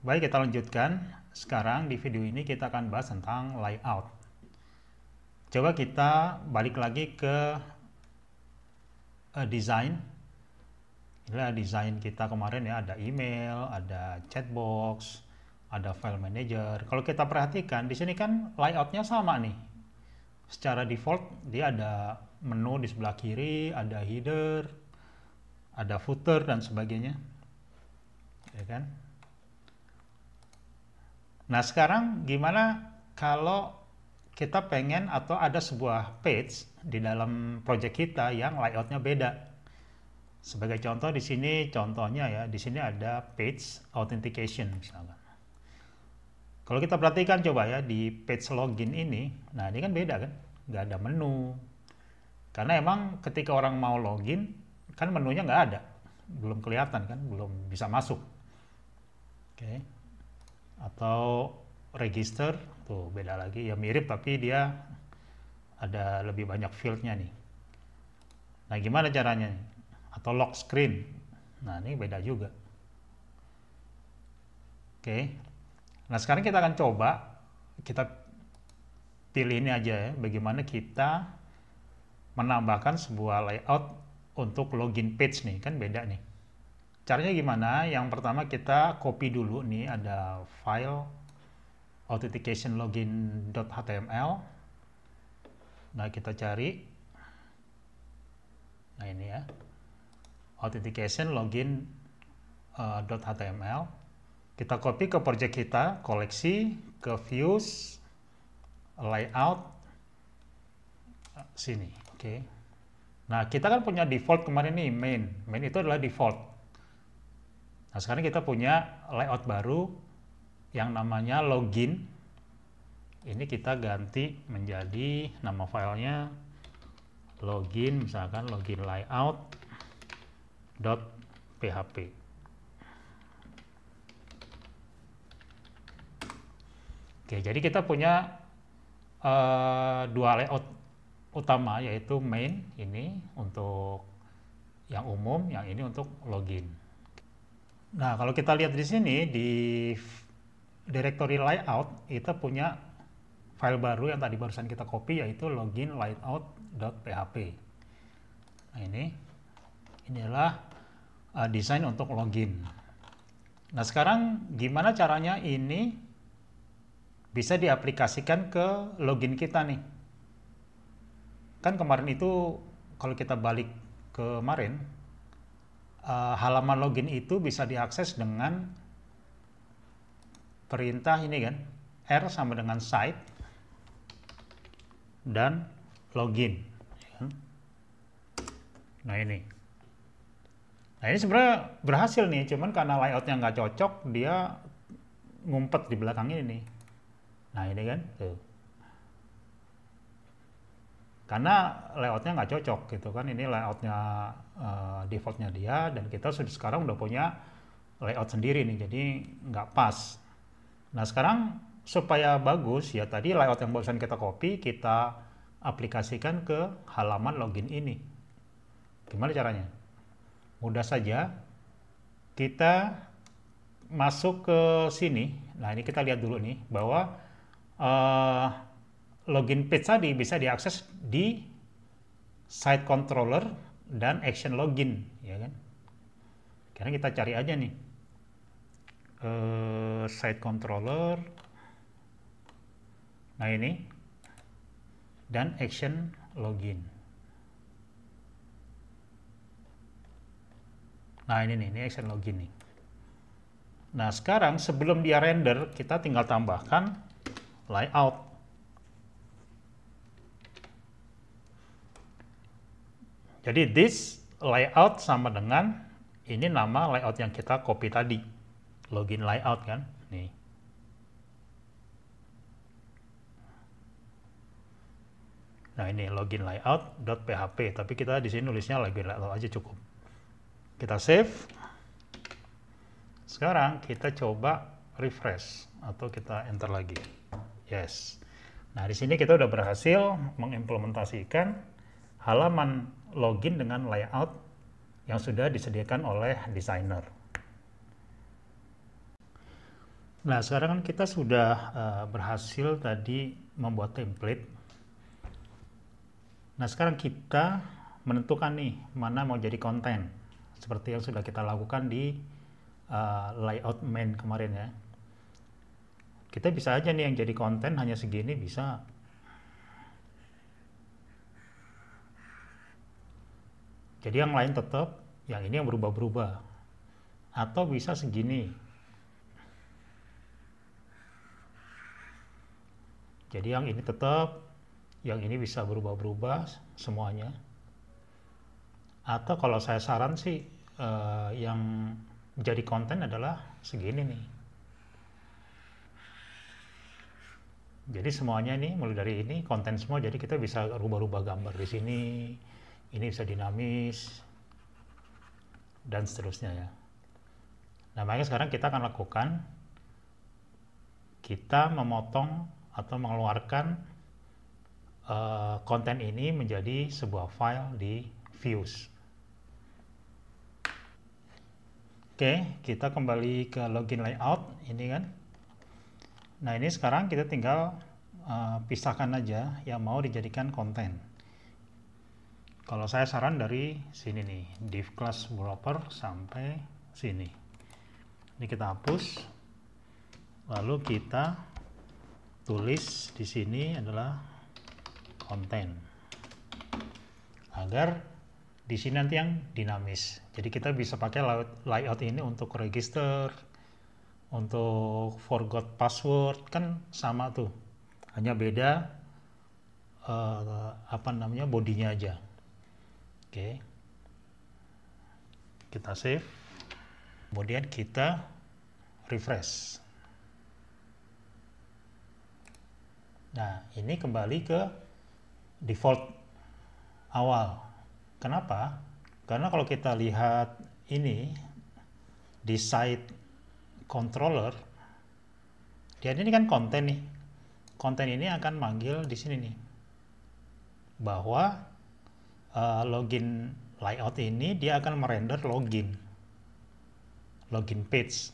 Baik, kita lanjutkan. Sekarang di video ini kita akan bahas tentang layout. Coba kita balik lagi ke desain. Inilah desain kita kemarin ya, ada email, ada chatbox, ada file manager. Kalau kita perhatikan di sini kan layoutnya sama nih. Secara default dia ada menu di sebelah kiri, ada header, ada footer dan sebagainya. Ya kan? Nah, sekarang gimana kalau kita pengen atau ada sebuah page di dalam project kita yang layoutnya beda? Sebagai contoh di sini, contohnya ya, di sini ada page authentication misalkan. Kalau kita perhatikan coba ya di page login ini, nah ini kan beda kan, nggak ada menu. Karena emang ketika orang mau login, kan menunya nggak ada, belum kelihatan kan, belum bisa masuk. Oke. Atau register, tuh beda lagi, ya mirip tapi dia ada lebih banyak fieldnya nih. Nah gimana caranya? Atau lock screen, nah ini beda juga. Oke. Nah sekarang kita akan coba, kita pilih ini aja ya, bagaimana kita menambahkan sebuah layout untuk login page nih, kan beda nih. Caranya gimana? Yang pertama kita copy dulu nih, ada file authentication login.html. Nah kita cari, nah ini ya, authentication login.html. Kita copy ke project kita, koleksi, ke views, layout, sini. Oke. Nah kita kan punya default kemarin nih, main itu adalah default. Nah sekarang kita punya layout baru yang namanya login. Ini kita ganti menjadi nama filenya login, misalkan login layout.php. Oke, jadi kita punya dua layout utama, yaitu main ini untuk yang umum, yang ini untuk login. Nah, kalau kita lihat di sini di directory layout, kita punya file baru yang tadi barusan kita copy, yaitu login layout.php. Nah, inilah desain untuk login. Nah, sekarang gimana caranya ini bisa diaplikasikan ke login kita nih? Kan kemarin itu kalau kita balik kemarin, halaman login itu bisa diakses dengan perintah ini kan, R sama dengan site dan login. Nah ini sebenarnya berhasil nih, cuman karena layoutnya nggak cocok, dia ngumpet di belakang ini. Nah ini kan, tuh. Karena layoutnya nggak cocok gitu kan, ini layoutnya defaultnya dia, dan kita sekarang udah punya layout sendiri nih, jadi nggak pas. Nah sekarang supaya bagus ya, tadi layout yang barusan kita copy, kita aplikasikan ke halaman login ini. Gimana caranya? Mudah saja, kita masuk ke sini. Nah ini kita lihat dulu nih, bahwa login page tadi bisa diakses di site controller dan action login, ya kan? Karena kita cari aja nih site controller, nah ini, dan action login. Nah ini nih, ini action login nih. Nah sekarang sebelum dia render, kita tinggal tambahkan layout. Jadi this layout sama dengan ini nama layout yang kita copy tadi, login layout kan, nih. Nah ini login layout.php, tapi kita di sini nulisnya login layout aja cukup. Kita save. Sekarang kita coba refresh atau kita enter lagi. Yes. Nah di sini kita udah berhasil mengimplementasikan halaman login dengan layout yang sudah disediakan oleh desainer. Nah, sekarang kan kita sudah berhasil tadi membuat template. Nah, sekarang kita menentukan nih mana mau jadi konten. Seperti yang sudah kita lakukan di layout main kemarin ya. Kita bisa aja nih yang jadi konten hanya segini bisa. Jadi yang lain tetap, yang ini yang berubah-berubah. Atau bisa segini. Jadi yang ini tetap, yang ini bisa berubah-berubah semuanya. Atau kalau saya saran sih yang jadi konten adalah segini nih. Jadi semuanya ini mulai dari ini konten semua, jadi kita bisa rubah-rubah gambar di sini. Ini bisa dinamis dan seterusnya ya. Nah, makanya sekarang kita akan lakukan, kita memotong atau mengeluarkan konten ini menjadi sebuah file di views. Oke, kita kembali ke login layout ini kan. Nah, ini sekarang kita tinggal pisahkan aja yang mau dijadikan konten. Kalau saya saran dari sini nih, div class wrapper sampai sini. Ini kita hapus. Lalu kita tulis di sini adalah konten. Agar di sini nanti yang dinamis. Jadi kita bisa pakai layout ini untuk register, untuk forgot password, kan sama tuh. Hanya beda bodinya aja. Oke. Kita save. Kemudian kita refresh. Nah, ini kembali ke default awal. Kenapa? Karena kalau kita lihat ini di site controller, dia ini kan konten nih. Konten ini akan manggil di sini nih bahwa login layout ini dia akan merender login page.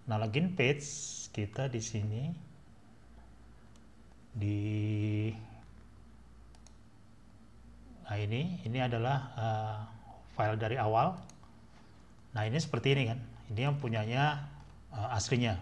Nah, login page kita di sini nah ini adalah file dari awal. Nah, ini seperti ini kan, ini yang punyanya aslinya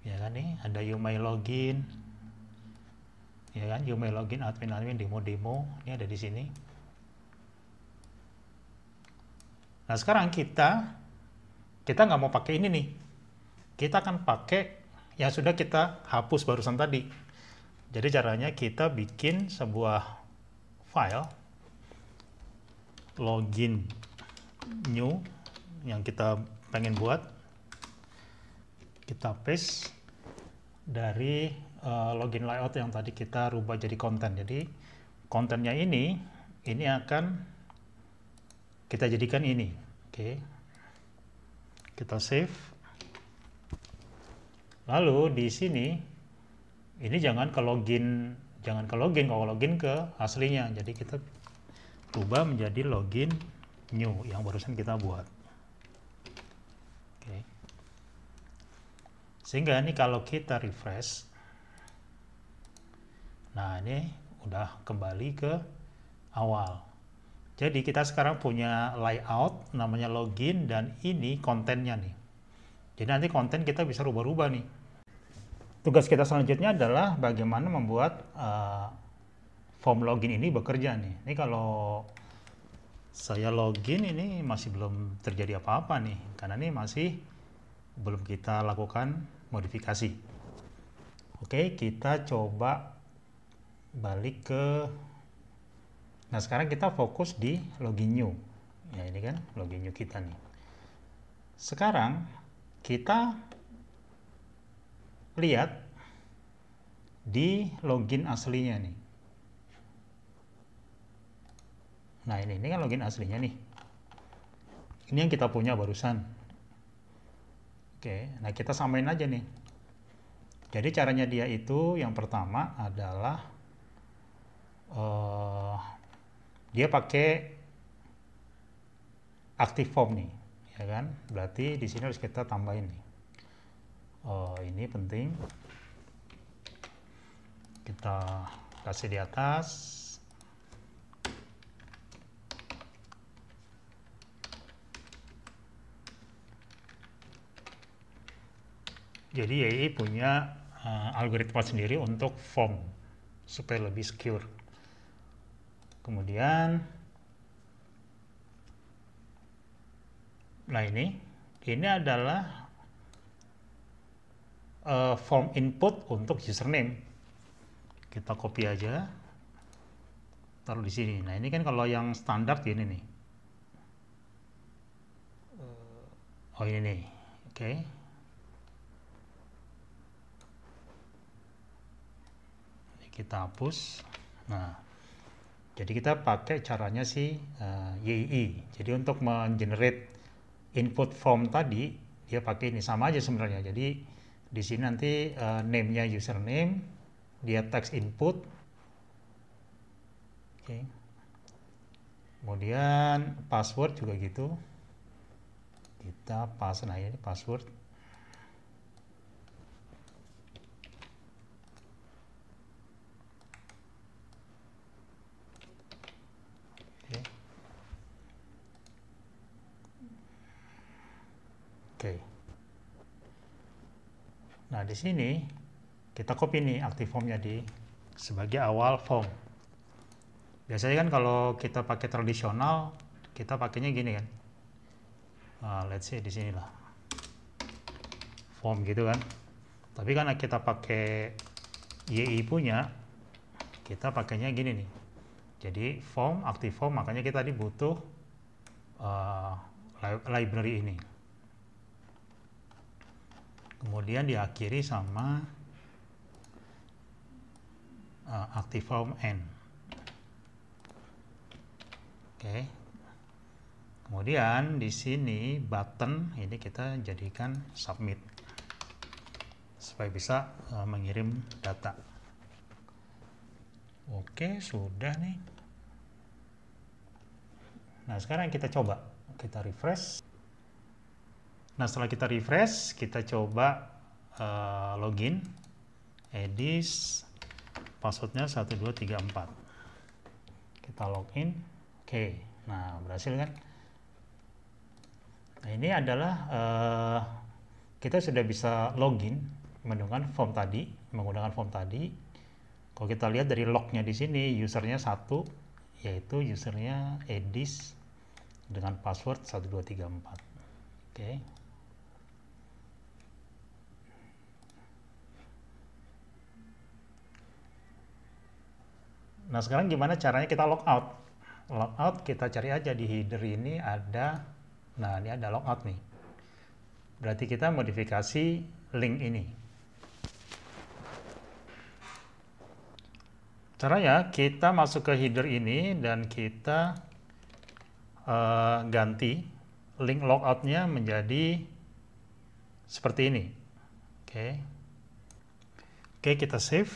ya kan. Nih ada you may login ya kan, you may login admin demo ini ada di sini. Nah, sekarang kita nggak mau pakai ini nih, kita akan pakai yang sudah kita hapus barusan tadi. Jadi caranya kita bikin sebuah file login new yang kita pengen buat, kita paste dari login layout yang tadi kita rubah jadi konten. Jadi kontennya ini akan kita jadikan ini. Oke. Kita save. Lalu di sini ini jangan ke login kalau login ke aslinya. Jadi kita rubah menjadi login new yang barusan kita buat. Oke. Sehingga ini kalau kita refresh, nah ini udah kembali ke awal. Jadi kita sekarang punya layout namanya login dan ini kontennya nih. Jadi nanti konten kita bisa rubah-rubah nih. Tugas kita selanjutnya adalah bagaimana membuat form login ini bekerja nih. Ini kalau saya login ini masih belum terjadi apa-apa nih, karena ini masih belum kita lakukan modifikasi. Oke, kita coba balik ke, nah sekarang kita fokus di login new. Ya ini kan login new kita nih. Sekarang kita lihat di login aslinya nih. Nah ini kan login aslinya nih. Ini yang kita punya barusan. Oke, nah kita samain aja nih. Jadi caranya dia itu yang pertama adalah dia pakai active form nih, ya kan? Berarti di sini harus kita tambahin nih. Oh, ini penting. Kita kasih di atas. Jadi YI punya algoritma sendiri untuk form supaya lebih secure. Kemudian, nah ini adalah form input untuk username. Kita copy aja, taruh di sini. Nah ini kan kalau yang standar gini nih. Oh ini nih, oke. Ini kita hapus. Nah, jadi kita pakai caranya si YI. Jadi untuk mengenerate input form tadi, dia pakai ini sama aja sebenarnya. Jadi di sini nanti name-nya username, dia text input. Oke. Kemudian password juga gitu. Kita pas, nah ini password. Oke. Oke. Nah di sini kita copy nih active formnya di sebagai awal form. Biasanya kan kalau kita pakai tradisional, kita pakainya gini kan. Let's say di sini lah form gitu kan. Tapi karena kita pakai YI punya, kita pakainya gini nih. Jadi form, active form, makanya kita tadi butuh library ini. Kemudian diakhiri sama active form end. Oke. Kemudian di sini button ini kita jadikan submit supaya bisa mengirim data. Oke, sudah nih. Nah, sekarang kita coba, kita refresh. Nah, setelah kita refresh, kita coba login, edis, passwordnya 1234. Kita login, oke. Nah, berhasil kan? Nah, ini adalah kita sudah bisa login menggunakan form tadi. Kalau kita lihat dari lognya di sini, usernya 1, yaitu usernya edis dengan password 1234. Oke. Nah, sekarang gimana caranya kita logout? Logout kita cari aja di header ini ada, nah ini ada logout nih. Berarti kita modifikasi link ini. Caranya kita masuk ke header ini dan kita ganti link logoutnya menjadi seperti ini. Oke, kita save.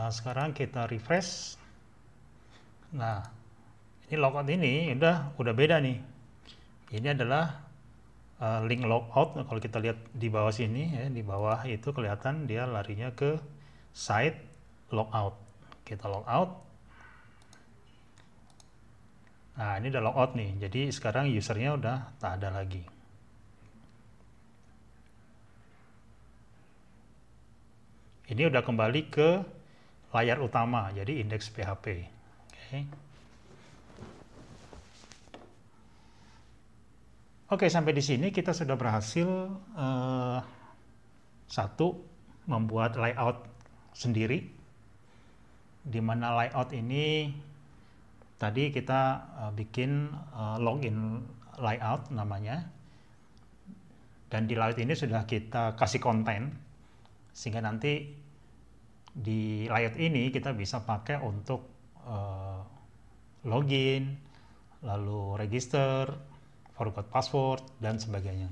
Sekarang kita refresh. Nah, ini logout ini udah beda nih. Ini adalah link logout. Kalau kita lihat di bawah sini ya, di bawah itu kelihatan dia larinya ke site logout. Kita logout. Nah, ini udah logout nih. Jadi sekarang usernya udah tak ada lagi. Ini udah kembali ke layar utama, jadi indeks PHP. Oke, sampai di sini kita sudah berhasil satu, membuat layout sendiri, di mana layout ini tadi kita bikin login layout namanya, dan di layout ini sudah kita kasih konten, sehingga nanti di layout ini kita bisa pakai untuk login, lalu register, forgot password, dan sebagainya.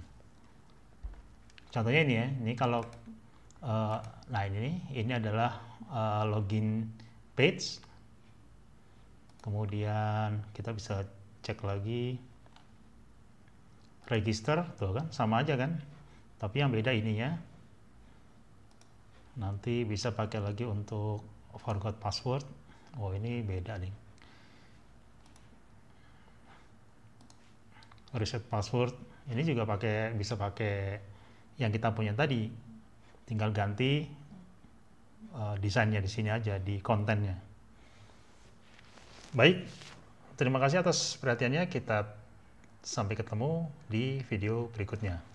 Contohnya ini ya, ini kalau nah ini adalah login page. Kemudian kita bisa cek lagi register, tuh kan sama aja kan. Tapi yang beda ininya. Nanti bisa pakai lagi untuk forgot password. Oh, ini beda nih. Reset password. Ini juga bisa pakai yang kita punya tadi. Tinggal ganti desainnya di sini aja, di kontennya. Baik, terima kasih atas perhatiannya. Kita sampai ketemu di video berikutnya.